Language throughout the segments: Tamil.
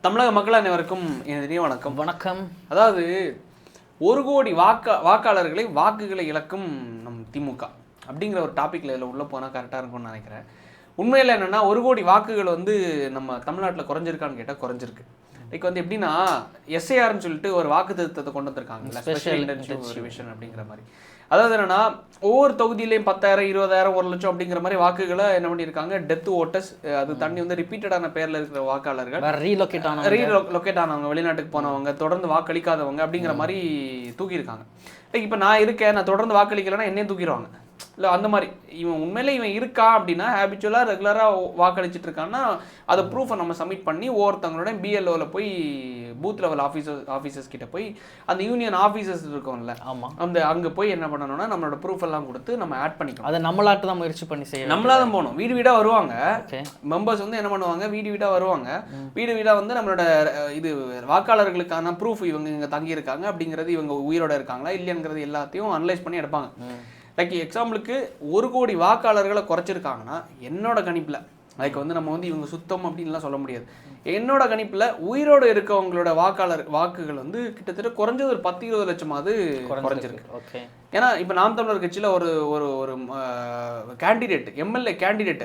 தமிழக மக்கள் அனைவருக்கும் இனிய வணக்கம். வணக்கம். அதாவது 1 கோடி வாக்காளர்களை வாக்குகளை இழக்கும் நம் திமுக அப்படிங்கிற ஒரு டாபிக்ல இதில் உள்ளே போனால் கரெக்டாக இருக்கும்னு நினைக்கிறேன். உண்மையில் என்னென்னா 1 கோடி வாக்குகள் வந்து நம்ம தமிழ்நாட்டில் குறைஞ்சிருக்கான்னு கேட்டால் குறைஞ்சிருக்கு. லைக் வந்து எப்படின்னா எஸ்ஐஆர்னு சொல்லிட்டு ஒரு வாக்கு திருத்தத்தை கொண்டு வந்திருக்காங்க, ஸ்பெஷல் இன்டென்சிவ் ரிவிஷன் அப்படிங்கிற மாதிரி. அதாவது என்னன்னா ஒவ்வொரு தொகுதியிலையும் 10,000 20,000 1 லட்சம் அப்படிங்கிற மாதிரி வாக்குகளை என்ன பண்ணியிருக்காங்க, டெத் ஓட்டர்ஸ், அது தண்ணி வந்து ரிப்பீட்டடான பேர்ல இருக்கிற வாக்காளர்கள், ரீலொகேட் ஆனவங்க, வெளிநாட்டுக்கு போனவங்க, தொடர்ந்து வாக்களிக்காதவங்க அப்படிங்கிற மாதிரி தூக்கியிருக்காங்க. இப்போ நான் இருக்கேன், நான் தொடர்ந்து வாக்களிக்கலைன்னா என்னையும் தூக்கிடுவாங்க. இல்லை அந்த மாதிரி இவன் உண்மையிலே இவன் இருக்கா அப்படின்னா ஹேபிச்சுவலாக ரெகுலராக வாக்களிச்சுட்டு இருக்கான்னா அதை ப்ரூஃபை நம்ம சப்மிட் பண்ணி ஒவ்வொருத்தவங்களோட பிஎல்ஓவில் போய் பூத் லெவல் ஆஃபீஸர்ஸ் கிட்ட போய் அந்த யூனியன் ஆஃபீஸர்ஸ் இருக்கோம்ல, ஆமாம், அந்த அங்கே போய் என்ன பண்ணணும்னா நம்மளோட ப்ரூஃப் எல்லாம் கொடுத்து நம்ம ஆட் பண்ணிக்கணும். அதை நம்மளாட்டு தான் முயற்சி பண்ணி செய்ய, நம்மளா தான் போகணும். வீடு வீடாக வருவாங்க மெம்பர்ஸ், வந்து என்ன பண்ணுவாங்க, வீடு வீடாக வருவாங்க. வீடு வீடாக வந்து நம்மளோட இது வாக்காளர்களுக்கான ப்ரூஃப், இவங்க இங்கே தங்கியிருக்காங்க அப்படிங்கிறது, இவங்க உயிரோட இருக்காங்களா இல்லைங்கிறது எல்லாத்தையும் அனலைஸ் பண்ணி எடுப்பாங்க. லைக் எக்ஸாம்பிளுக்கு 1 கோடி வாக்காளர்களை குறைச்சிருக்காங்கன்னா என்னோட கணிப்பில், லைக் வந்து நம்ம வந்து இவங்க சுத்தம் அப்படின்லாம் சொல்ல முடியாது, என்னோட கணிப்பில் உயிரோடு இருக்கவங்களோட வாக்குகள் வந்து கிட்டத்தட்ட குறைஞ்சது ஒரு 10-20 லட்சமாவது குறைஞ்சிருக்கு. ஏன்னா இப்போ நாம் தமிழர் கட்சியில் ஒரு ஒரு ஒரு candidate, MLA candidate,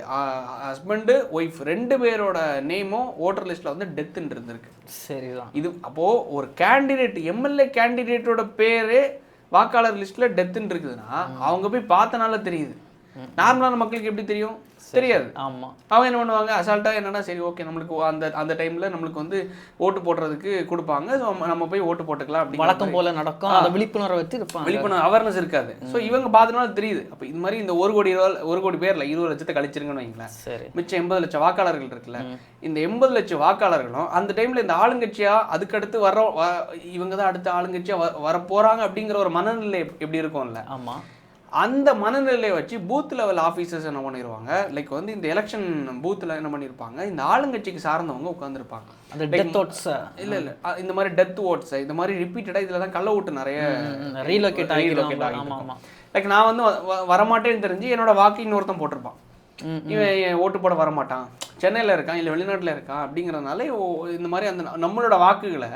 husband wife 2 பேரோட நேமும் ஓட்டர் லிஸ்ட்டில் வந்து டெத்துன்னு இருந்திருக்கு. சரிதான். இது அப்போது ஒரு கேண்டிடேட், எம்எல்ஏ கேண்டிடேட்டோட பேரே வாக்காளர் லிஸ்ட்ல டெத்துன்னு இருக்குதுன்னா அவங்க போய் பார்த்தனால தெரியுது. நார்மலான மக்களுக்கு எப்படி தெரியும்? தெரியாது. ஆமா, அவங்க என்ன பண்ணுவாங்க, அசால்ட்டா என்னன்னா சரி ஓகே நம்மளுக்கு அந்த டைம்ல நம்மளுக்கு வந்து ஓட்டு போடுறதுக்கு கொடுப்பாங்க, நம்ம போய் ஓட்டு போட்டுக்கலாம் அப்படி வழக்கம் போல நடக்கும். அந்த விழிப்புணர்வு வச்சு விழிப்புணர்வு அவேர்னஸ் இருக்காது. ஸோ இவங்க பார்த்தனால தெரியுது. அப்போ இது மாதிரி இந்த 1 கோடி பேர்ல 20 லட்சத்தை கழிச்சிருங்கன்னு வைங்களேன், சரி, மிச்சம் 80 லட்சம் வாக்காளர்கள் இருக்குல்ல, இந்த 80 லட்சம் வாக்காளர்களும் அந்த டைம்ல இந்த ஆளுங்கட்சியா அதுக்கடுத்து இவங்க தான் அடுத்த ஆளுங்கட்சியா வர போறாங்க அப்படிங்கிற ஒரு மனநிலை எப்படி இருக்கும்ல. ஆமா, அந்த மனநிலையை வச்சு பூத் லெவல் ஆஃபீஸர்ஸ் என்ன பண்ணிடுவாங்க, லைக் வந்து இந்த எலெக்ஷன் பூத்தில் என்ன பண்ணியிருப்பாங்க, இந்த ஆளுங்கட்சிக்கு சார்ந்தவங்க உட்காந்துருப்பாங்க. இல்லை இந்த மாதிரி டெத் ஓட்ஸ், இந்த மாதிரி ரிப்பீட்டடாக இதில் தான் கள்ள ஓட்டு நிறைய ரீலொகேட் ஆகிடும். லைக் நான் வந்து வரமாட்டேன்னு தெரிஞ்சு என்னோட வாக்கு இன்னொருத்தன் போட்டிருப்பான், இவன் ஓட்டு போட வரமாட்டான், சென்னையில் இருக்கான் இல்லை வெளிநாட்டில் இருக்கான் அப்படிங்கிறதுனால இந்த மாதிரி அந்த நம்மளோட வாக்குகளை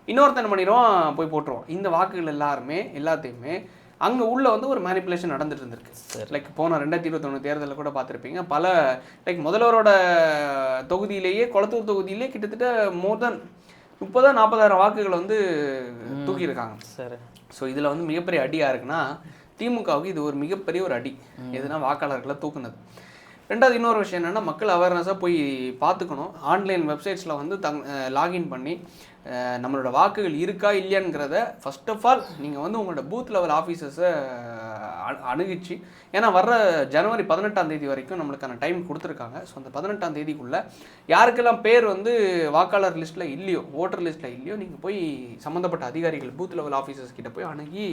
இன்னொருத்தன் பண்ணிடுவான், போய் போட்டுருவான். இந்த வாக்குகள் எல்லாத்தையுமே அங்கே உள்ள வந்து ஒரு மேனிப்புலேஷன் நடந்துட்டு இருந்திருக்கு. லைக் போன 2021 தேர்தலில் கூட பார்த்துருப்பீங்க, பல லைக் முதல்வரோட தொகுதியிலேயே, கொளத்தூர் தொகுதியிலேயே கிட்டத்தட்ட மோர் தென் 30,000-40,000 வாக்குகள் வந்து தூக்கியிருக்காங்க. சரி, ஸோ இதில் வந்து மிகப்பெரிய அடியாக இருக்குன்னா திமுகவுக்கு இது ஒரு மிகப்பெரிய ஒரு அடி. எதுனா வாக்காளர்களை தூக்குனது. ரெண்டாவது இன்னொரு விஷயம் என்னென்னா, மக்கள் அவேர்னஸாக போய் பார்த்துக்கணும். ஆன்லைன் வெப்சைட்ஸில் வந்து லாகின் பண்ணி நம்மளோட வாக்குகள் இருக்கா இல்லையாங்கிறத ஃபர்ஸ்ட் ஆஃப் ஆல் நீங்கள் வந்து உங்களோட பூத் லெவல் ஆஃபீஸர்ஸை அணுகிச்சு, ஏன்னா வர்ற ஜனவரி 18ஆம் தேதி வரைக்கும் நம்மளுக்கான டைம் கொடுத்துருக்காங்க. ஸோ அந்த 18ஆம் தேதிக்குள்ளே யாருக்கெல்லாம் பேர் வந்து வாக்காளர் லிஸ்ட்டில் இல்லையோ, ஓட்டர் லிஸ்ட்டில் இல்லையோ, நீங்கள் போய் சம்மந்தப்பட்ட அதிகாரிகள் பூத் லெவல் ஆஃபீஸர்ஸ் கிட்ட போய் அணுகி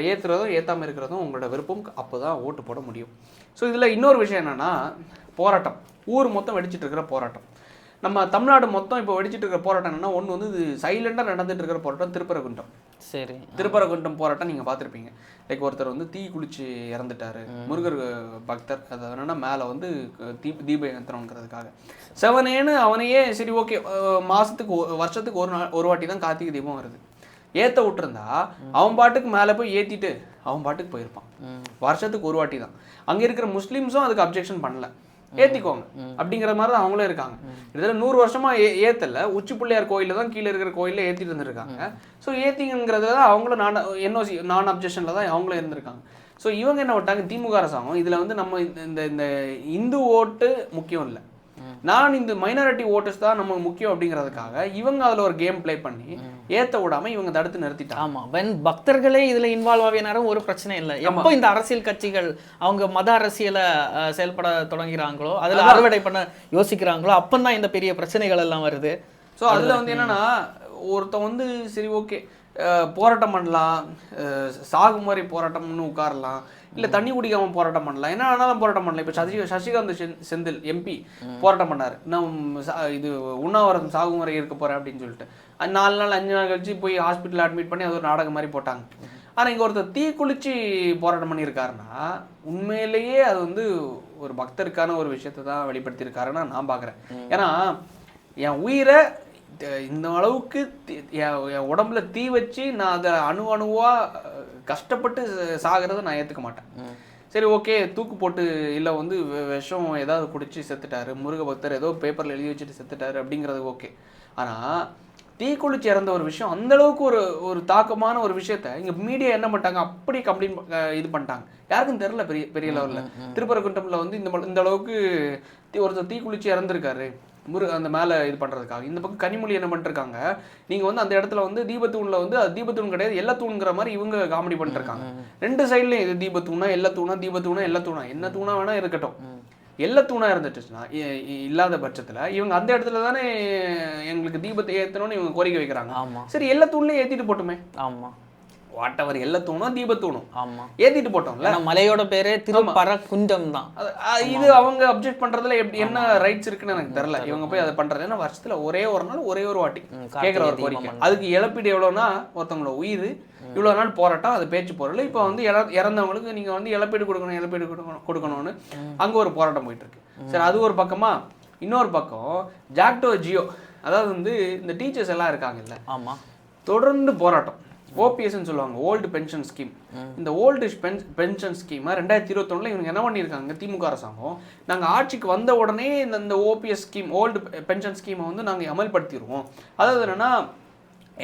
ஏற்றுறதும் ஏற்றாமல் இருக்கிறதும் உங்களோட விருப்பம். அப்போ தான் ஓட்டு போட முடியும். ஸோ இதில் இன்னொரு விஷயம் என்னென்னா, போராட்டம், ஊர் மொத்தம் வெடிச்சிட்டு இருக்கிற போராட்டம், நம்ம தமிழ்நாடு மொத்தம் இப்போ வெடிச்சிட்டு இருக்கிற போராட்டம் என்னன்னா, ஒன்று வந்து இது சைலண்டாக நடந்துட்டு இருக்கிற போராட்டம் திருப்பரங்குன்றம். சரி, திருப்பரங்குன்றம் போராட்டம் நீங்கள் பார்த்துருப்பீங்க. லைக் ஒருத்தர் வந்து தீ குளிச்சு இறந்துட்டாரு, முருகர் பக்தர், அது என்னன்னா மேலே வந்து தீபம் ஏற்றணுங்கிறதுக்காக செவனேன்னு அவனையே சரி ஓகே மாதத்துக்கு வருஷத்துக்கு ஒரு வாட்டி தான் கார்த்திகை தீபம் வருது, ஏற்ற விட்டுருந்தா அவன் பாட்டுக்கு மேலே போய் ஏற்றிட்டு அவன் பாட்டுக்கு போயிருப்பான். வருஷத்துக்கு ஒரு வாட்டி தான். அங்கே இருக்கிற முஸ்லீம்ஸும் அதுக்கு அப்ஜெக்ஷன் பண்ணல, ஏற்றிக்கோங்க அப்படிங்கிற மாதிரி தான் அவங்களும் இருக்காங்க. இதில் 100 வருஷமா ஏற்றல, உச்சி பிள்ளையார் கோயிலில் தான் கீழே இருக்கிற கோயிலில் ஏற்றிட்டு இருந்திருக்காங்க. ஸோ ஏற்றிங்கிறதுல தான் அவங்களும் என்ஓசி நான் அப்ஜெக்ஷனில் தான் அவங்களும் இருந்திருக்காங்க. ஸோ இவங்க என்ன விட்டாங்க, திமுக அரசாங்கம் இதில் வந்து நம்ம இந்த இந்து ஓட்டு முக்கியம் இல்லை, நான் இந்த மைனாரிட்டி ஓட்டர்ஸ் தான் நமக்கு முக்கியம் அப்படிங்கிறதுக்காக இவங்க அதில் ஒரு கேம் பிளே பண்ணி ஏற்ற விடாம இவங்க தடுத்து நிறுத்திட்டாங்க. ஆமாம், வென் பக்தர்களே இதில் இன்வால்வ் ஆகிய நேரம் ஒரு பிரச்சனை இல்லை. எப்போ இந்த அரசியல் கட்சிகள் அவங்க மத அரசியலை செயல்பட தொடங்குகிறாங்களோ, அதில் அறுவடை பண்ண யோசிக்கிறாங்களோ, அப்போ தான் இந்த பெரிய பிரச்சனைகள் எல்லாம் வருது. ஸோ அதில் வந்து என்னன்னா, ஒருத்தன் வந்து சரி ஓகே போராட்டம் பண்ணலாம், சாகும் மாதிரி போராட்டம்னு உட்காரலாம், இல்லை தண்ணி குடிக்காமல் போராட்டம் பண்ணலாம், என்ன ஆனாலும் போராட்டம் பண்ணலாம். இப்போ சசிகாந்த் செந்தில் எம்பி போராட்டம் பண்ணார், இது உண்ணாவிரதம் சாகும் வரை இருக்க போகிறேன் அப்படின்னு சொல்லிட்டு 4 நாள் 5 நாள் கழிச்சு போய் ஹாஸ்பிட்டலில் அட்மிட் பண்ணி அது ஒரு நாடகம் மாதிரி போட்டாங்க. ஆனால் இங்கே ஒருத்தர் தீ குளிச்சு போராட்டம் பண்ணியிருக்காருன்னா உண்மையிலேயே அது வந்து ஒரு பக்தருக்கான ஒரு விஷயத்தை தான் வெளிப்படுத்தியிருக்காருன்னா நான் பார்க்குறேன். ஏன்னா என் உயிரை இந்த அளவுக்கு என் உடம்புல தீ வச்சு நான் அதை அணுவாக கஷ்டப்பட்டு சாகிறத நான் ஏற்றுக்க மாட்டேன். சரி ஓகே, தூக்கு போட்டு இல்லை வந்து விஷம் ஏதாவது குடிச்சு செத்துட்டாரு, முருக பக்தர் ஏதோ பேப்பரில் எழுதி வச்சுட்டு செத்துட்டாரு அப்படிங்கிறது ஓகே. ஆனால் தீக்குளிச்சு இறந்த ஒரு விஷயம் அந்தளவுக்கு ஒரு தாக்கமான ஒரு விஷயத்த இங்கே மீடியா என்ன பண்ணிட்டாங்க, அப்படி கம்ப்ளைண்ட் இது பண்ணிட்டாங்க. யாருக்கும் தெரில பெரிய பெரிய லெவலில். திருப்பரங்குன்றம்ல வந்து இந்த அளவுக்கு ஒருத்தர் தீக்குளிச்சு இறந்துருக்காரு அந்த மேலே இது பண்ணுறதுக்காக. இந்த பக்கம் கனிமொழி என்ன பண்ணிருக்காங்க, நீங்கள் வந்து அந்த இடத்துல வந்து தீபத்தூணில் வந்து அது தீபத்தூண் கிடையாது எல்லா தூணுங்கிற மாதிரி இவங்க காமெடி பண்ணிருக்காங்க. 2 சைட்லையும் இது தீபத்தூணா எல்லா தூணா, தீபத்தூணா எல்லா தூணா, என்ன தூணா வேணா இருக்கட்டும், எல்லா தூணா இருந்துட்டுச்சுன்னா இல்லாத பட்சத்தில் இவங்க அந்த இடத்துல தானே எங்களுக்கு தீபத்தை ஏற்றணும்னு இவங்க கோரிக்கை வைக்கிறாங்க. சரி எல்லா தூண்லையும் ஏற்றிட்டு போட்டுமே. ஆமாம், வாட் எவர் எல்லா தூணும் தீபத்தூணும் ஏத்திட்டு போட்டோம்ல. மலையோட பேரே திருப்பரங்குன்றம் தான். இது அவங்க அப்ஜெக்ட் பண்றதுல எப்படி என்ன ரைட்ஸ் இருக்குன்னு எனக்கு தெரியல. இவங்க போய் அதை பண்றது ஏன்னா வருஷத்துல ஒரே ஒரு நாள் ஒரே ஒரு வாட்டி கேட்குற ஒரு கோரிக்கை. அதுக்கு இழப்பீடு எவ்வளோன்னா ஒருத்தவங்களோட உயிர் இவ்வளோ நாள் போராட்டம், அது பேச்சு போறல. இப்போ வந்து இறந்தவங்களுக்கு நீங்க வந்து இழப்பீடு கொடுக்கணும்னு அங்க ஒரு போராட்டம் போயிட்டு இருக்கு. சரி, அது ஒரு பக்கமா. இன்னொரு பக்கம் ஜாக்டோ ஜியோ, அதாவது வந்து இந்த டீச்சர்ஸ் எல்லாம் இருக்காங்கல்ல, ஆமா, தொடர்ந்து போராட்டம். ஓபிஎஸ்ன்னு சொல்லுவாங்க, ஓல்டு பென்ஷன் ஸ்கீம். இந்த ஓல்டு பென்ஷன் ஸ்கீமை 2021 இவங்க என்ன பண்ணியிருக்காங்க, திமுக அரசாங்கம், நாங்கள் ஆட்சிக்கு வந்த உடனே இந்த ஓபிஎஸ் ஸ்கீம் ஓல்டு பென்ஷன் ஸ்கீமை வந்து நாங்கள் அமல்படுத்திடுவோம். அதாவது என்னன்னா,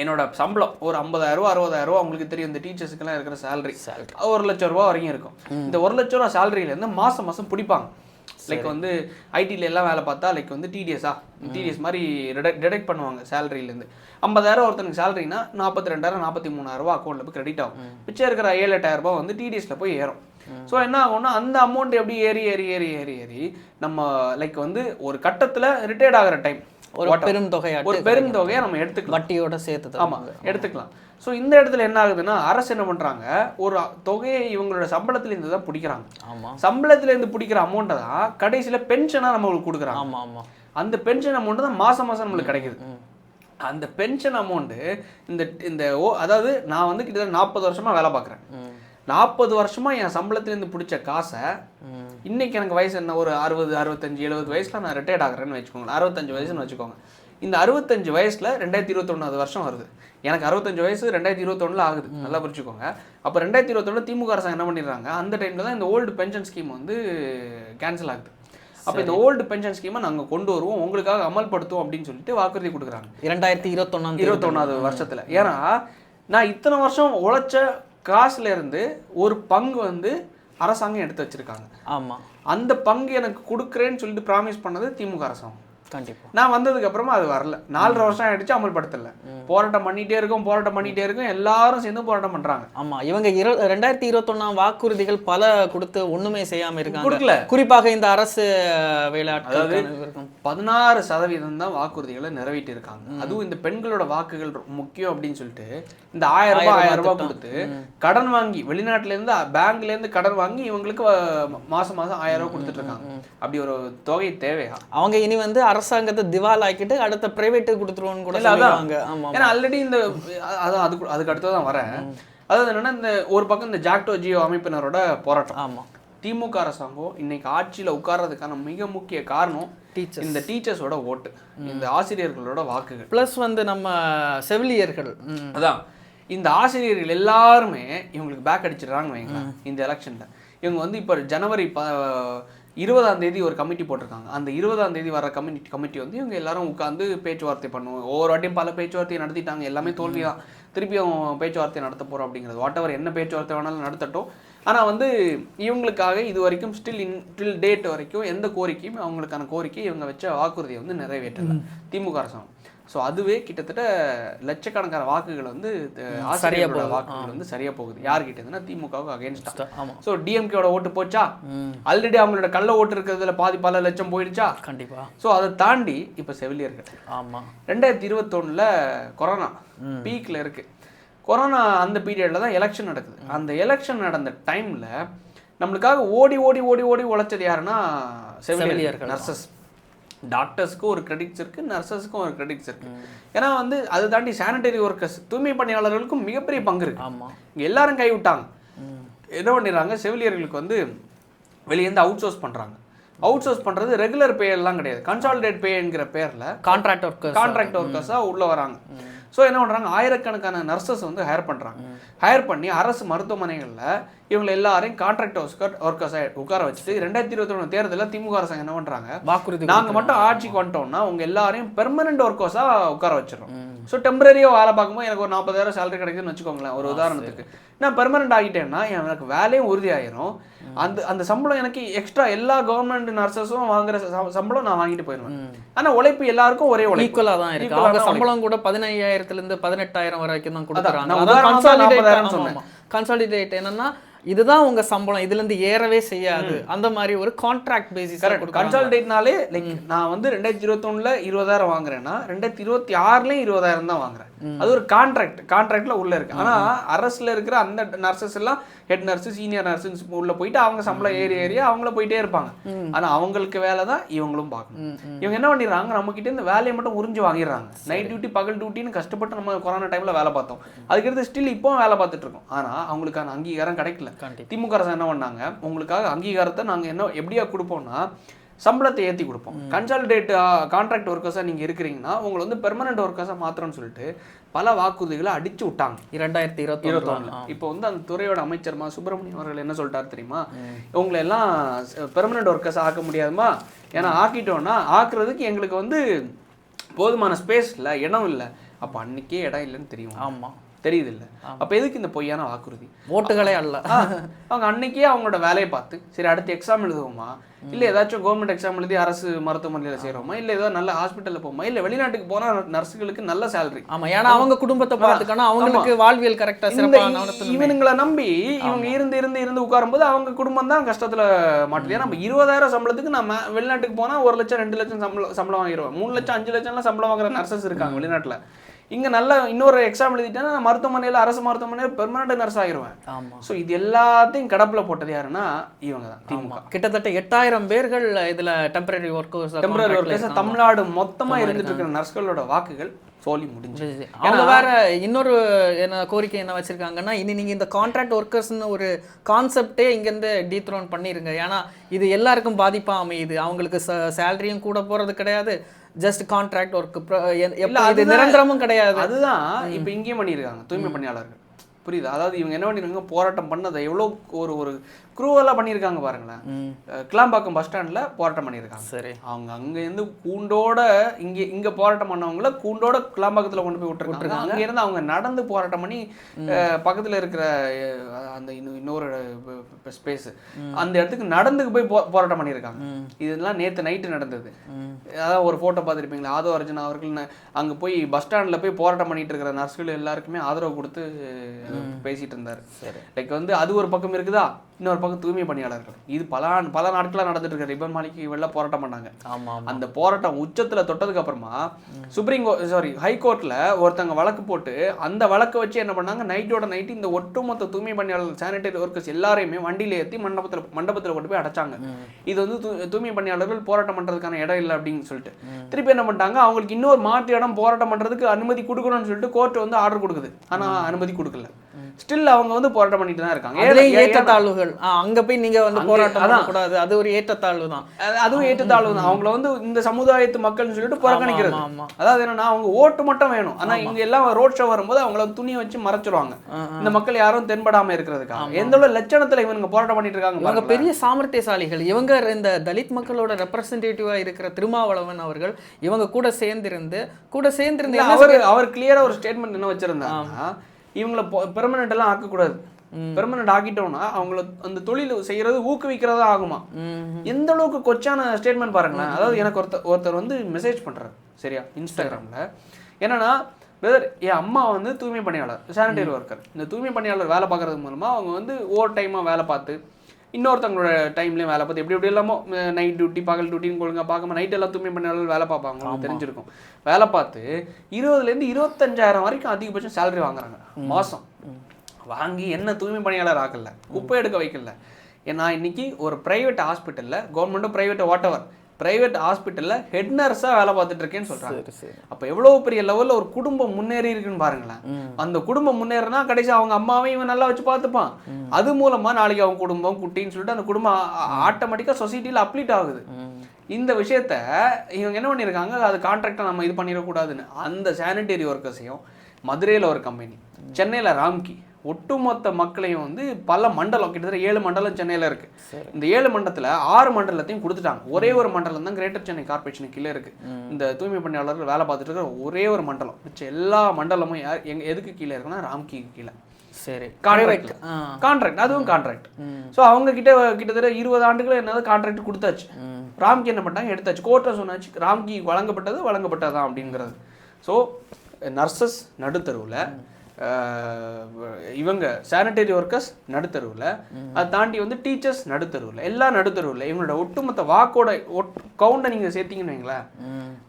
என்னோட சம்பளம் ஒரு 50,000 60,000 அவங்களுக்கு தெரியும். இந்த டீச்சர்ஸுக்கெல்லாம் இருக்கிற சேலரி 1 லட்ச ரூபா வரைக்கும் இருக்கும். இந்த 1 லட்ச ரூபா சேலரியிலேருந்து மாதம் பிடிப்பாங்க. லைக் வந்து ஐடியில் எல்லாம் வேலை பார்த்தா லைக் வந்து டிடிஎஸ் மாதிரி டிடெக்ட் பண்ணுவாங்க சேலரியிலேருந்து. 50,000 ஒருத்தனுக்கு சேலரினா 42,000 43,000 அக்கௌண்ட்டில் போய் கிரெடிட் ஆகும். மிச்சம் இருக்கிற 7-8,000 ரூபாய் வந்து டிடிஎஸில் போய் ஏறும். ஸோ என்ன ஆகும்னா அந்த அமௌண்ட் எப்படி ஏறி ஏறி ஏறி ஏறி ஏறி நம்ம லைக் வந்து ஒரு கட்டத்தில் ரிட்டையர்ட் ஆகிற டைம் ஒரு பெரும் தொகையை நம்ம எடுத்துக்கலாம், வட்டியோட சேர்த்து. ஆமாம், எடுத்துக்கலாம். ஸோ இந்த இடத்துல என்ன ஆகுதுன்னா, அரசு என்ன பண்ணுறாங்க, ஒரு தொகையை இவங்களோட சம்பளத்துலேருந்து தான் பிடிக்கிறாங்க. சம்பளத்துலேருந்து பிடிக்கிற அமௌண்ட்டை தான் கடைசியில் பென்ஷனாக நம்மளுக்கு கொடுக்குறாங்க. ஆமாம் ஆமாம், அந்த பென்ஷன் அமௌண்ட்டு தான் மாதம் நம்மளுக்கு கிடைக்குது. அந்த பென்ஷன் அமௌண்ட்டு இந்த அதாவது நான் வந்து கிட்டத்தட்ட 40 வருஷமாக வேலை பார்க்குறேன். 40 வருஷமாக என் சம்பளத்துலேருந்து பிடிச்ச காசை இன்னைக்கு எனக்கு வயசு என்ன, ஒரு 60 65 70 வயசில் நான் ரிட்டையர்ட் ஆகிறேன்னு வச்சுக்கோங்க. 65 வயசுன்னு வச்சுக்கோங்க. இந்த 65 வயசில் 2021 வருஷம் வருது. எனக்கு 65 வயசு 2021 ஆகுது, நல்லா புரிச்சுக்கோங்க. அப்போ 2021 திமுக அரசாங்கம் என்ன பண்ணிடுறாங்க, அந்த டைமில் தான் இந்த ஓல்டு பென்ஷன் ஸ்கீம் வந்து கேன்சல் ஆகுது. அப்போ இந்த ஓல்டு பென்ஷன் ஸ்கீமை நாங்கள் கொண்டு வருவோம், உங்களுக்காக அமல்படுத்துவோம் அப்படின்னு சொல்லிட்டு வாக்குறுதி கொடுக்குறாங்க 2021 வருஷத்தில். ஏன்னா நான் இத்தனை வருஷம் உழைச்ச காசுல இருந்து ஒரு பங்கு வந்து அரசாங்கம் எடுத்து வச்சிருக்காங்க. ஆமாம், அந்த பங்கு எனக்கு கொடுக்குறேன்னு சொல்லிட்டு ப்ராமிஸ் பண்ணது திமுக அரசாங்கம். கண்டிப்பாக நான் வந்ததுக்கு அப்புறமா அது வரல. 4.5 வருஷம் ஆயிடுச்சு, அமல்படுத்தல. போராட்டம் பண்ணிட்டே இருக்கும், எல்லாரும் சேர்ந்து போராட்டம் பண்றாங்க. ஆமா, இவங்க 2021 வாக்குறுதிகள் பல கொடுத்து ஒண்ணுமே செய்யாம இருக்காங்க. குறிப்பாக இந்த அரசு வேலையாட்கள் 16% தான் வாக்குறுதிகளை நிறைவேற்றி இருக்காங்க. அதுவும் இந்த பெண்களோட வாக்குகள் முக்கியம் அப்படின்னு சொல்லிட்டு இந்த 1000 ரூபாய் கொடுத்து கடன் வாங்கி, வெளிநாட்டுல இருந்து பேங்க்ல இருந்து கடன் வாங்கி இவங்களுக்கு மாசம் 1000 ரூபாய் கொடுத்துட்டு இருக்காங்க. அப்படி ஒரு தொகை தேவையா? அவங்க இனி வந்து அரசாங்கத்தை திவால் ஆக்கிட்டு அடுத்த பிரைவேட்டு கொடுத்துருவோன்னு கூட சொல்லுவாங்க. ஏன்னா ஆல்ரெடி இந்த அதுக்கு அடுத்து தான் வரேன். அதாவது என்னன்னா, இந்த ஒரு பக்கம் இந்த ஜாக்டோ ஜியோ அமைப்பினரோட போராட்டம். ஆமா, திமுக அரசாங்கம் இன்னைக்கு ஆட்சியில் உட்கார்றதுக்கான மிக முக்கிய காரணம் இந்த டீச்சர்ஸோட ஓட்டு, இந்த ஆசிரியர்களோட வாக்குகள், பிளஸ் வந்து நம்ம செவிலியர்கள். அதான் இந்த ஆசிரியர்கள் எல்லாருமே இவங்களுக்கு பேக் அடிச்சிடுறாங்க வைங்களேன். இந்த எலெக்ஷன்ல இவங்க வந்து இப்போ ஜனவரி 20ஆம் தேதி ஒரு கமிட்டி போட்டிருக்காங்க. அந்த 20ஆம் தேதி வர கமிட்டி வந்து இவங்க எல்லாரும் உட்காந்து பேச்சுவார்த்தை பண்ணுவோம். ஒவ்வொரு வாட்டியும் பல பேச்சுவார்த்தையை நடத்திட்டாங்க, எல்லாமே தோல்வி தான். திருப்பியும் பேச்சுவார்த்தை நடத்த போகிறோம் அப்படிங்கிறது. வாட் எவர் என்ன பேச்சுவார்த்தை வேணாலும் நடத்தட்டும். ஆனால் வந்து இவங்களுக்காக இது வரைக்கும் டில் டேட் வரைக்கும் எந்த கோரிக்கையும் அவங்களுக்கான கோரிக்கை இவங்க வச்ச வாக்குறுதியை வந்து நிறைவேற்றல திமுக அரசாங்கம். ஸோ அதுவே கிட்டத்தட்ட லட்சக்கணக்கான வாக்குகள் வந்து ஆசிரியர்களோட வாக்குகள் வந்து சரியா போகுது. யார்கிட்டதுன்னா திமுகவுக்கு அகேன்ஸ்டா. ஸோ டிஎம்கேவோட ஓட்டு போச்சா, ஆல்ரெடி அவங்களோட கள்ள ஓட்டு இருக்கிறதுல பல லட்சம் போயிடுச்சா. கண்டிப்பா. ஸோ அதை தாண்டி இப்போ செவிலியர்கள். ஆமாம், 2021 கொரோனா பீக்ல இருக்கு. கொரோனா அந்த பீரியட்ல தான் எலெக்ஷன் நடக்குது. அந்த எலெக்ஷன் நடந்த டைம்ல நம்மளுக்காக ஓடி ஓடி ஓடி ஓடி உழைச்சது யாருன்னா செவிலியர்கள், நர்சஸ். டாக்டர்ஸ்க்கும் ஒரு கிரெடிட்ஸ் இருக்குது, நர்சஸ்க்கும் ஒரு கிரெடிட்ஸ் இருக்குது. ஏன்னா வந்து அதை தாண்டி சானிடரி ஒர்க்கர்ஸ், தூய்மை பணியாளர்களுக்கும் மிகப்பெரிய பங்கு இருக்குது. ஆமாம், இங்கே எல்லாரும் கைவிட்டாங்க. என்ன பண்ணிடுறாங்க, செவிலியர்களுக்கு வந்து வெளியேருந்து அவுட் சோர்ஸ் பண்ணுறாங்க. அவுட் சோர்ஸ் பண்றது ரெகுலர் பே எல்லாம் கிடையாது, கன்சாலிடேட் பேங்கிற பேர்ல கான்ட்ராக்ட் ஒர்க்கர்ஸா உள்ள வராங்க. ஸோ என்ன பண்ணுறாங்க, ஆயிரக்கணக்கான நர்சஸ் வந்து ஹையர் பண்ணுறாங்க. ஹையர் பண்ணி அரசு மருத்துவமனைகளில் இவங்க எல்லாரையும் கான்ட்ராக்ட் ஒர்க்கர்ஸாக உட்கார வச்சுட்டு 2021 தேர்தலில் திமுக அரசாங்கம் என்ன பண்ணுறாங்க, வாக்குறுதி நாங்கள் மட்டும் ஆட்சிக்கு வந்துட்டோம்னா உங்க எல்லாரையும் பெர்மனன்ட் ஒர்க்கர்ஸாக உட்கார வச்சிடறோம். ஸோ டெம்பரரியாக வேலை பார்க்கும்போது எனக்கு ஒரு 40,000 சேலரி கிடைக்குதுன்னு வச்சுக்கோங்களேன் ஒரு உதாரணத்துக்கு. நான் பெர்மனன்ட் ஆகிட்டேன்னா எனக்கு வேலையும் உறுதியாயிரும், அந்த சம்பளம் எனக்கு எக்ஸ்ட்ரா எல்லா கவர்மெண்ட் நர்சஸும் வாங்குற சம்பளம் நான் வாங்கிட்டு போயிடுவேன். ஆனா உழைப்பு எல்லாருக்கும் ஒரே உழைப்பு ஈக்குவலா தான் இருக்கு. அவங்க சம்பளம் கூட 15,000 18,000 வரைக்கும் தான் கொடுக்குறாங்க. கன்சாலிடேட் என்னன்னா இதுதான் உங்க சம்பளம், இதுல இருந்து ஏறவே செய்யாது, அந்த மாதிரி ஒரு கான்ட்ராக்ட் பேசிஸ். கன்சாலிடேட்னாலே லைக் நான் வந்து 2021ல 20,000 வாங்குறேன்னா 2026லயும் 20,000 தான் வாங்குறேன். அது ஒரு கான்ட்ராக்ட்ல உள்ள இருக்கு. ஆனா அரசுல இருக்கிற அந்த நர்சஸ் எல்லாம் ஹெட் நர்ஸ் சீனியர் நர்ஸ் உள்ள போயிட்டு அவங்க சம்பளம் ஏறி அவங்கள போயிட்டே இருப்பாங்க. ஆனா அவங்களுக்கு வேலை தான் இவங்களும் பார்க்கணும். இவங்க என்ன பண்ணிடுறாங்க, நம்ம கிட்ட இருந்து வேலையை மட்டும் உறிஞ்சு வாங்கிடுறாங்க. நைட் டியூட்டி பகல் டியூட்டின்னு கஷ்டப்பட்டு நம்ம கொரோனா டைம்ல வேலை பார்த்தோம், அதுக்கடுத்து ஸ்டில் இப்போ வேலை பார்த்துட்டு இருக்கோம். ஆனா அவங்களுக்கான அங்கீகாரம் கிடைக்கல. திமுக அரசு என்ன பண்ணாங்க, உங்களுக்காக அங்கீகாரத்தை நாங்க என்ன எப்படியா கொடுப்போம்னா சம்பளத்தை ஏற்றி கொடுப்போம். கன்சாலிடேட் கான்ட்ராக்ட் ஒர்க்கர்ஸாக நீங்கள் இருக்கிறீங்கன்னா உங்களை வந்து பெர்மனன்ட் ஒர்க்கர்ஸாக மாத்திரம்னு சொல்லிட்டு பல வாக்குறுதிகளை அடிச்சு விட்டாங்க 2021. இப்போ வந்து அந்த துறையோட அமைச்சர் சுப்பிரமணியம் அவர்கள் என்ன சொல்லிட்டாரு தெரியுமா, உங்களை எல்லாம் பெர்மனன்ட் ஒர்க்கர்ஸ் ஆக்க முடியாதுமா, ஏன்னா ஆக்கிட்டோன்னா ஆக்குறதுக்கு எங்களுக்கு வந்து போதுமான ஸ்பேஸ் இல்லை, இடம் இல்லை. அப்போ அன்னைக்கே இடம் இல்லைன்னு தெரியும். ஆமாம், தெரியுது இல்லை. அப்போ எதுக்கு இந்த பொய்யான வாக்குறுதி? ஓட்டுகளே அல்ல. அவங்க அன்னைக்கே அவங்களோட வேலையை பார்த்து சரி அடுத்து எக்ஸாம் எழுதுவோமா, இல்லை ஏதாச்சும் கவர்மெண்ட் எக்ஸாம் எழுதி அரசு மருத்துவமனையில் சேருவோமா, இல்லை ஏதோ நல்ல ஹாஸ்பிட்டலில் போமா, இல்லை வெளிநாட்டுக்கு போனால் நர்ஸுகளுக்கு நல்ல சேலரி. ஆமாம், ஏன்னா அவங்க குடும்பத்தை பார்த்துக்கணும், அவங்களுக்கு வாழ்வியல் கரெக்டாக. இவனுங்களை நம்பி இவங்க இருந்து உட்காரும்போது அவங்க குடும்பம் தான் கஷ்டத்தில் மாட்டுது. ஏன்னா நம்ம 20,000 சம்பளத்துக்கு நம்ம வெளிநாட்டுக்கு போனால் 1 லட்சம் 2 லட்சம் சம்பளம் வாங்கிடுவோம். 3 லட்சம் 5 லட்சம்லாம் சம்பளம் வாங்குற நர்சஸ் இருக்காங்க வெளிநாட்டில். இங்கே நல்ல இன்னொரு எக்ஸாம் எழுதிட்டேன்னா மருத்துவமனையில் அரசு மருத்துவமனையில் பெர்மனன்ட் நர்ஸ் ஆகிருவேன். ஸோ இது எல்லாத்தையும் கடப்பில் போட்டது யாருன்னா இவங்க தான், திமுக. கிட்டத்தட்ட 8,000 பேர்கள் இதில் டெம்பரரி ஒர்க்கர்ஸ் தமிழ்நாடு மொத்தமாக இருந்துட்டு இருக்கிற நர்ஸ்களோட வாக்குகள் சோலி முடிஞ்சு. அவங்க வேற இன்னொரு என்ன கோரிக்கை என்ன வச்சிருக்காங்கன்னா, இனி நீங்க இந்த கான்ட்ராக்ட் ஒர்க்கர்ஸ்னு ஒரு கான்செப்டே இங்கேருந்து டீத்ரோன் பண்ணிருங்க, ஏன்னா இது எல்லாருக்கும் பாதிப்பா அமையுது. அவங்களுக்கு சேலரியும் கூட போறது கிடையாது, ஜஸ்ட் கான்ட்ராக்ட் ஒர்க், இது நிரந்தரமும் கிடையாது. அதுதான் இப்ப இங்கேயும் பண்ணியிருக்காங்க தூய்மை பணியாளர்கள். புரியுது? அதாவது இவங்க என்ன பண்ணிருக்காங்க, போராட்டம் பண்ணதை எவ்வளோ ஒரு குரூவலாக பண்ணியிருக்காங்க பாருங்களேன். கிளாம்பாக்கம் பஸ் ஸ்டாண்டில் போராட்டம் பண்ணியிருக்காங்க. சரி, அவங்க அங்கேருந்து கூண்டோட இங்கே போராட்டம் பண்ணவங்கள கூண்டோட கிளாம்பாக்கத்தில் கொண்டு போய் விட்டுருக்காங்க. அங்கேருந்து அவங்க நடந்து போராட்டம் பண்ணி பக்கத்தில் இருக்கிற அந்த இன்னொரு ஸ்பேஸ் அந்த இடத்துக்கு நடந்து போய் போராட்டம் பண்ணியிருக்காங்க. இதெல்லாம் நேற்று நைட்டு நடந்தது. அதாவது ஒரு ஃபோட்டோ பார்த்துருப்பீங்களா, ஆதோ அர்ஜுனா அவர்கள் அங்கே போய் பஸ் ஸ்டாண்டில் போய் போராட்டம் பண்ணிட்டு இருக்கிற நர்ஸ்கள் எல்லாருக்குமே ஆதரவு கொடுத்து பேசிட்டு இருந்தாரு. லைக் வந்து அது ஒரு பக்கம் இருக்குதா, இன்னொரு பக்கம் தூய்மை பணியாளர்கள். இது பல நாட்களாக நடந்துட்டு இருக்க ரிப்பன் மாளிகை வெளில போராட்டம் பண்ணாங்க. அந்த போராட்டம் உச்சத்தில் தொட்டதுக்கு அப்புறமா ஹைகோர்ட்ல ஒருத்தங்க வழக்கு போட்டு அந்த வழக்கை வச்சு என்ன பண்ணாங்க, நைட்டோட நைட்டு இந்த ஒட்டுமொத்த தூய்மை பணியாளர்கள் சானிடரி ஒர்க்கர்ஸ் எல்லாரையுமே வண்டியில ஏற்றி மண்டபத்தில் கொண்டு போய் அடைச்சாங்க. இது வந்து தூய்மை பணியாளர்கள் போராட்டம் பண்றதுக்கான இடம் இல்லை அப்படின்னு சொல்லிட்டு திருப்பி என்ன பண்ணிட்டாங்க, அவங்களுக்கு இன்னொரு மாற்று இடம் போராட்டம் பண்றதுக்கு அனுமதி கொடுக்கணும்னு சொல்லிட்டு கோர்ட் வந்து ஆர்டர் கொடுக்குது. ஆனா அனுமதி கொடுக்கல. ஸ்டில் அவங்க வந்து போராட்டம் பண்ணிட்டு தான் இருக்காங்க. ஏற்றத்தாழ்வுகள் அங்க போய் நீங்க வந்து போராட்டம் பண்ணக்கூடாது, அது ஒரு ஏற்றத்தாழ்வு தான். அதுவும் ஏற்றத்தாழ்வு தான். அவங்கள வந்து இந்த சமுதாயத்து மக்கள்னு சொல்லிட்டு புறக்கணிக்கிறது. அதாவது என்னன்னா அவங்க ஓட்டு மட்டும் வேணும், ஆனா இங்க எல்லாம் ரோட் ஷோ வரும்போது அவங்கள துணியை வச்சு மறைச்சிருவாங்க. இந்த மக்கள் யாரும் தென்படாம இருக்கிறதுக்காக எந்த ஒரு லட்சணத்துல இவங்க போராட்டம் பண்ணிட்டு இருக்காங்க. இவங்க பெரிய சாமர்த்தியசாலிகள். இவங்க இந்த தலித் மக்களோட ரெப்ரசன்டேட்டிவா இருக்கிற திருமாவளவன் அவர்கள் இவங்க கூட சேர்ந்திருந்து அவர் கிளியரா ஒரு ஸ்டேட்மெண்ட் என்ன வச்சிருந்தாங்கன்னா, இவங்களை பெர்மனன்ட் எல்லாம் ஆக்கக்கூடாது, பெர்மனன்ட் ஆக்கிட்டோம்னா அவங்கள அந்த தொழில் செய்யறது ஊக்குவிக்கிறதா ஆகுமா. எந்த அளவுக்கு கொச்சான ஸ்டேட்மெண்ட் பாருங்களேன். அதாவது எனக்கு ஒருத்தர் வந்து மெசேஜ் பண்றாரு சரியா இன்ஸ்டாகிராம்ல, என்னன்னா பிரதர் என் அம்மா வந்து தூய்மை பணியாளர் சானிடரி ஒர்க்கர். இந்த தூய்மை பணியாளர் வேலை பார்க்கறது மூலமா அவங்க வந்து ஓவர் டைமாக வேலை பார்த்து இன்னொருத்தவங்களோட டைம்லேயும் வேலை பார்த்து எப்படி இல்லாமோ நைட் டியூட்டி பகல் டியூட்டின்னு ஒழுங்காக பார்க்காம நைட் எல்லாம் தூய்மை பணியாளர்கள் வேலை பார்ப்பாங்க, உங்களுக்கு தெரிஞ்சிருக்கும். வேலை பார்த்து 20,000 to 25,000 வரைக்கும் அதிகபட்சம் சேலரி வாங்குறாங்க மாதம். வாங்கி என்ன தூய்மை பணியாளர் ஆக்கல, குப்பை எடுக்க வைக்கல. ஏன்னா இன்னைக்கு ஒரு ப்ரைவேட் ஹாஸ்பிட்டலில் கவர்மெண்ட்டோ ப்ரைவேட்டோ வாட் எவர் பிரைவேட் ஹாஸ்பிட்டல்ல ஹெட் நர்ஸா வேலை பார்த்துட்டு இருக்கேன்னு சொல்றாங்க. சரி சரி. அப்ப எவ்வளவு பெரிய லெவல்ல ஒரு குடும்பம் முன்னேறி இருக்குன்னு பாருங்களேன். அந்த குடும்பம் முன்னேறினா கடைசி அவங்க அம்மாவையும் இவன் நல்லா வச்சு பார்த்துப்பான். அது மூலமா நாளைக்கு அவங்க குடும்பம் குட்டின்னு சொல்லிட்டு அந்த குடும்பம் ஆட்டோமேட்டிக்கா சொசைட்டில அப்ளீட் ஆகுது. இந்த விஷயத்த இவங்க என்ன பண்ணியிருக்காங்க, அது கான்ட்ராக்டை நம்ம இது பண்ணிடக்கூடாதுன்னு அந்த சானிடரி ஒர்க்கர்ஸையும், மதுரையில் ஒரு கம்பெனி, சென்னையில் ராம்கி, ஒட்டுமொத்த மக்களையும் வந்து பல மண்டலம், கிட்டத்தட்ட 7 மண்டலம் சென்னையில் இருக்கு. இந்த 7 மண்டலத்தில் 6 மண்டலத்தையும் கொடுத்துட்டாங்க. ஒரே ஒரு மண்டலம் தான் கிரேட்டர் சென்னை கார்பரேஷன் கீழே இருக்கு. இந்த தூய்மை பணியாளர்கள் வேலை பார்த்துட்டு இருக்கிற ஒரே ஒரு மண்டலம். மிச்ச எல்லா மண்டலமும் எதுக்கு கீழே இருக்குன்னா ராம்கிக்கு கீழே. சரி, கான்ட்ராக்ட், அதுவும் கான்ட்ராக்ட். ஸோ அவங்க கிட்டத்தட்ட 20 ஆண்டுகள் என்னது கான்ட்ராக்ட் கொடுத்தாச்சு. ராம்கி என்ன பண்ணாங்க, எடுத்தாச்சு, கோர்ட்டை சொன்னாச்சு ராம்கி வழங்கப்பட்டதான் அப்படிங்கிறது. ஸோ நர்சஸ் நடுத்தருவில், இவங்க சானிடரி ஒர்க்கர்ஸ் நடுத்தருவில், அதை தாண்டி வந்து டீச்சர்ஸ் நடுத்தருவில், எல்லா நடுத்தருவில் இவங்களோட ஒட்டுமொத்த வாக்கோட கவுண்டை நீங்கள் சேர்த்தீங்கன்னு வைங்களேன்,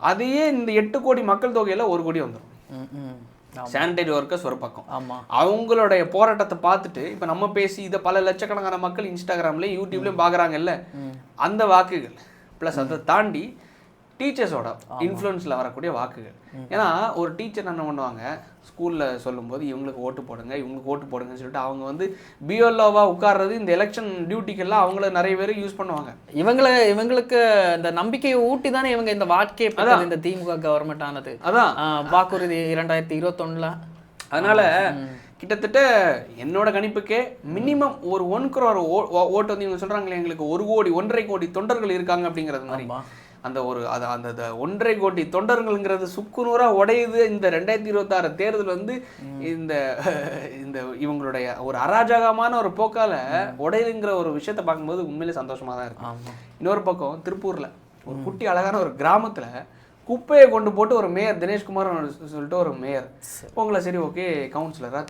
அதையே இந்த 8 கோடி மக்கள் தொகையில் 1 கோடி வந்துடும். சானிடரி ஒர்க்கர்ஸ் ஒரு பக்கம், அவங்களுடைய போராட்டத்தை பார்த்துட்டு இப்போ நம்ம பேசி இதை பல லட்சக்கணக்கான மக்கள் இன்ஸ்டாகிராம்லேயும் யூடியூப்லேயும் பார்க்குறாங்கல்ல, அந்த வாக்குகள் ப்ளஸ் அதை தாண்டி டீச்சர்ஸோட இன்ஃப்ளூயன்ஸில் வரக்கூடிய வாக்குகள். ஏன்னா ஒரு டீச்சர் என்ன பண்ணுவாங்க, ஸ்கூலில் சொல்லும்போது இவங்களுக்கு ஓட்டு போடுங்க இவங்களுக்கு ஓட்டு போடுங்கன்னு சொல்லிட்டு அவங்க வந்து பிஎல்ஓவாக உட்கார்றது இந்த எலெக்ஷன் டியூட்டிக்கெல்லாம் அவங்கள நிறைய பேர் யூஸ் பண்ணுவாங்க. இவங்களுக்கு இந்த நம்பிக்கையை ஊட்டி தானே இவங்க இந்த வாக்கே இந்த திமுக கவர்மெண்ட் ஆனது. அதான் வாக்குறுதி 2021. அதனால கிட்டத்தட்ட என்னோட கணிப்புக்கே மினிமம் ஒரு 1 crore ஓட்டு வந்து இவங்க சொல்றாங்களே எங்களுக்கு 1 கோடி 1.5 கோடி தொண்டர்கள் இருக்காங்க அப்படிங்கிறது மாதிரி. அந்த அந்த 1.5 கோடி தொண்டர்கள்ங்கிறது சுக்குநூறா உடையுது. இந்த 2026 தேர்தல் வந்து இந்த இவங்களுடைய ஒரு அராஜகமான ஒரு போக்கால உடையுதுங்கிற ஒரு விஷயத்தை பார்க்கும்போது உண்மையிலே சந்தோஷமா தான் இருக்கு. இன்னொரு பக்கம் திருப்பூர்ல ஒரு குட்டி அழகான ஒரு கிராமத்துல குப்பையை கொண்டு போட்டு ஒரு மேயர் தினேஷ்குமார் சொல்லிட்டு ஒரு மேயர் உங்களை சரி ஓகே கவுன்சிலராக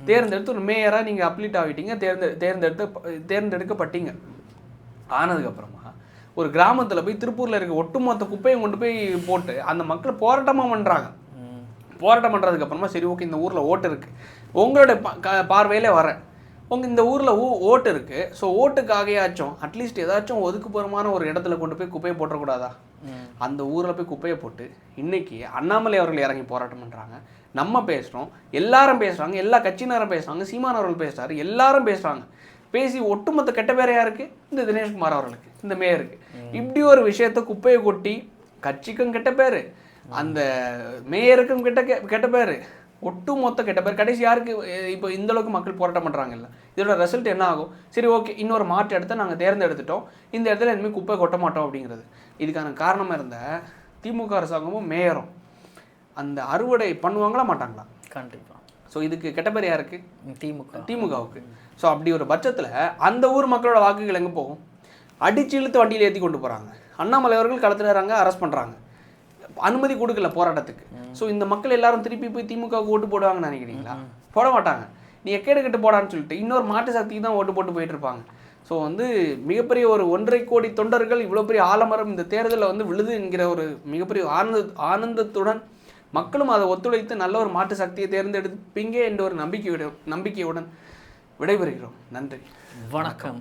தேர்ந்தெடுத்து ஒரு மேயராக நீங்கள் அப்ளீட் ஆகிட்டீங்க, தேர்ந்தெடுக்கப்பட்டீங்க. ஆனதுக்கப்புறமா ஒரு கிராமத்தில் போய் திருப்பூரில் இருக்க ஒட்டுமொத்த குப்பையும் கொண்டு போய் போட்டு அந்த மக்கள் போராட்டமாக பண்ணுறாங்க. போராட்டம் பண்ணுறதுக்கப்புறமா சரி ஓகே இந்த ஊரில் ஓட்டு இருக்குது, உங்களோட பார்வையிலே வரேன், இந்த ஊரில் ஓட்டு இருக்குது, ஸோ ஓட்டுக்காகையாச்சும் அட்லீஸ்ட் ஏதாச்சும் ஒதுக்குப்புறமான ஒரு இடத்துல கொண்டு போய் குப்பையை போட்டக்கூடாதா? அந்த ஊரில் போய் குப்பையை போட்டு இன்னைக்கு அண்ணாமலை அவர்கள் இறங்கி போராட்டம் பண்ணுறாங்க, நம்ம பேசுகிறோம், எல்லாரும் பேசுகிறாங்க, எல்லா கட்சியினரும் பேசுகிறாங்க, சீமான் அவர்கள் பேசுகிறாரு, எல்லாரும் பேசுகிறாங்க. பேசி ஒட்டுமொத்த கெட்ட பேர் யாருக்கு? இந்த தினேஷ்குமார் அவர்களுக்கு, இந்த மேயருக்கு. இப்படி ஒரு விஷயத்த குப்பையை கொட்டி கட்சிக்கும் கெட்ட பேர், அந்த மேயருக்கும் கெட்ட பேர், ஒட்டுமொத்த கெட்ட பேர். கடைசி யாருக்கு? இப்போ இந்த அளவுக்கு மக்கள் போராட்டம் பண்ணுறாங்கல்ல, இதோட ரிசல்ட் என்ன ஆகும்? சரி ஓகே இன்னொரு மாற்று இடத்த நாங்கள் தேர்ந்தெடுத்துட்டோம், இந்த இடத்துல இனிமேல் குப்பை கொட்ட மாட்டோம் அப்படிங்கிறது. இதுக்கான காரணமாக இருந்த திமுக அரசாங்கமும் மேயரும் அந்த அறுவடை பண்ணுவாங்களா மாட்டாங்களா? கண்டிப்பாக. ஸோ இதுக்கு கெட்ட பேர் யாருக்கு? திமுகவுக்கு. ஸோ அப்படி ஒரு பட்சத்தில் அந்த ஊர் மக்களோட வாக்குகள் எங்கே போகும்? அடிச்சு இழுத்து வண்டியில் ஏற்றி கொண்டு போகிறாங்க. அண்ணாமலை அவர்கள் களத்துறாங்க, அரெஸ்ட் பண்ணுறாங்க, அனுமதி கொடுக்கல போராட்டத்துக்கு. ஸோ இந்த மக்கள் எல்லாரும் திருப்பி போய் திமுகவுக்கு ஓட்டு போடுவாங்கன்னு நினைக்கிறீங்களா? போட மாட்டாங்க. நீ எக்கேடு கட்டு போடான்னு சொல்லிட்டு இன்னொரு மாட்டு சக்திக்கு தான் ஓட்டு போட்டு போயிட்டு இருப்பாங்க. ஸோ வந்து மிகப்பெரிய ஒரு 1.5 கோடி தொண்டர்கள் இவ்வளோ பெரிய ஆலமரம் இந்த தேர்தலில் வந்து விழுது என்கிற ஒரு மிகப்பெரிய ஆனந்தத்துடன் மக்களும் அதை ஒத்துழைத்து நல்ல ஒரு மாற்று சக்தியை தேர்ந்தெடுப்பீங்க என்ற ஒரு நம்பிக்கையுடன் விடைபெறுகிறோம். நன்றி, வணக்கம்.